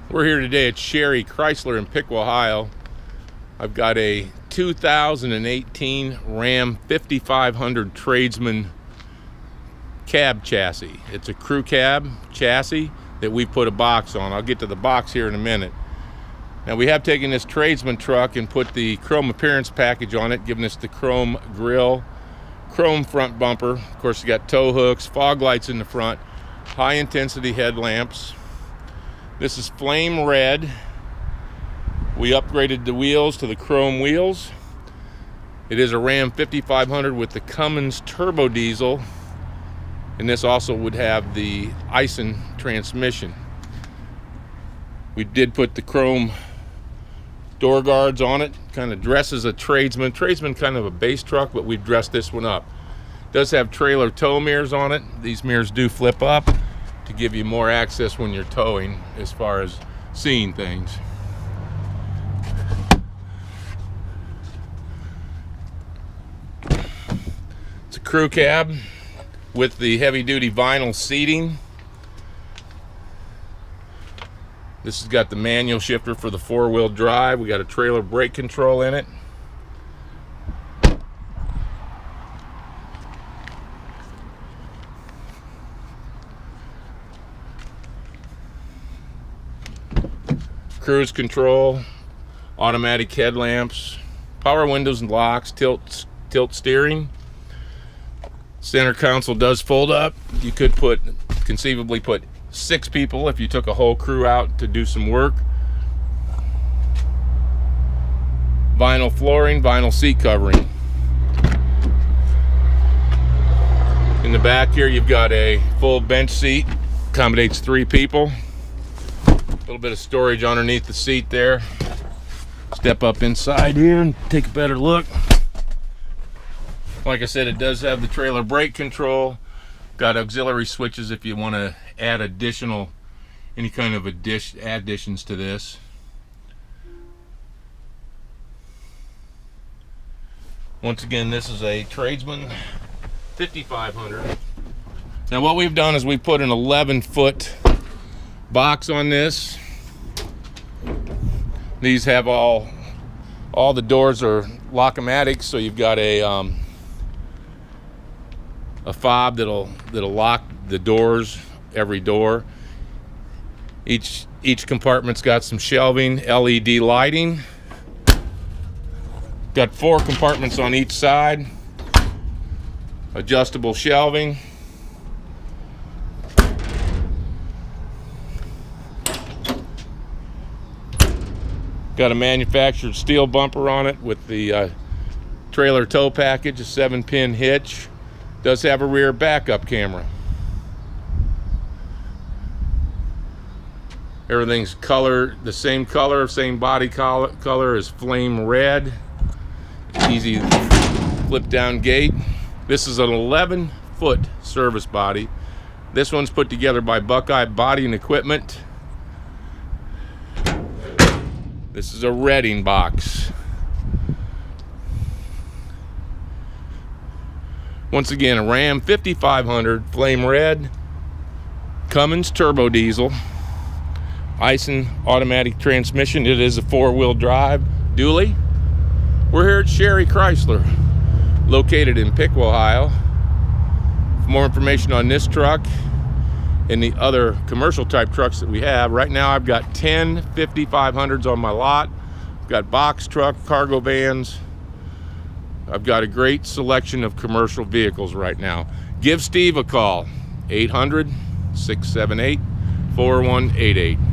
We're here today at Sherry Chrysler in Piqua, Ohio. I've got a 2018 Ram 5500 Tradesman cab chassis. It's a crew cab chassis that we put a box on. I'll get to the box here in a minute. Now, we have taken this Tradesman truck and put the chrome appearance package on it, giving us the chrome grille, chrome front bumper. Of course, you got tow hooks, fog lights in the front, high intensity headlamps. This is flame red. We upgraded the wheels to the chrome wheels. It is a Ram 5500 with the Cummins turbo diesel, and this also would have the Ison transmission. We did put the chrome door guards on it, kind of dresses a Tradesman. Tradesman kind of a base truck, but we've dressed this one up. It does have trailer tow mirrors on it. These mirrors do flip up to give you more access when you're towing as far as seeing things. It's a crew cab with the heavy-duty vinyl seating. This has got the manual shifter for the four-wheel drive. We got a trailer brake control in it. Cruise control, automatic headlamps, power windows and locks, tilt steering. Center console does fold up. You could conceivably put 6 people if you took a whole crew out to do some work. Vinyl flooring, vinyl seat covering. In the back here, you've got a full bench seat, accommodates 3 people. A little bit of storage underneath the seat there. Step up inside here and take a better look. Like I said, it does have the trailer brake control. Got auxiliary switches if you want to add any kind of additions to this. Once again, this is a Tradesman 5500. Now, what we've done is we put an 11-foot box on this. These have all the doors are lock-o-matic, so you've got a fob that'll lock the doors, every door. Each compartment's got some shelving, LED lighting. Got 4 compartments on each side, adjustable shelving. Got a manufactured steel bumper on it with the trailer tow package, a 7-pin hitch. Does have a rear backup camera. Everything's the same color, same body color as flame red. Easy flip down gate. This is an 11-foot service body. This one's put together by Buckeye Body and Equipment. This is a Redding box. Once again, a Ram 5500 flame red, Cummins turbo diesel, Ison automatic transmission. It is a 4-wheel drive dually. We're here at Sherry Chrysler, located in Piqua, Ohio. For more information on this truck and the other commercial type trucks that we have, right now I've got 10 5500s on my lot. I've got box truck, cargo vans. I've got a great selection of commercial vehicles right now. Give Steve a call, 800-678-4188.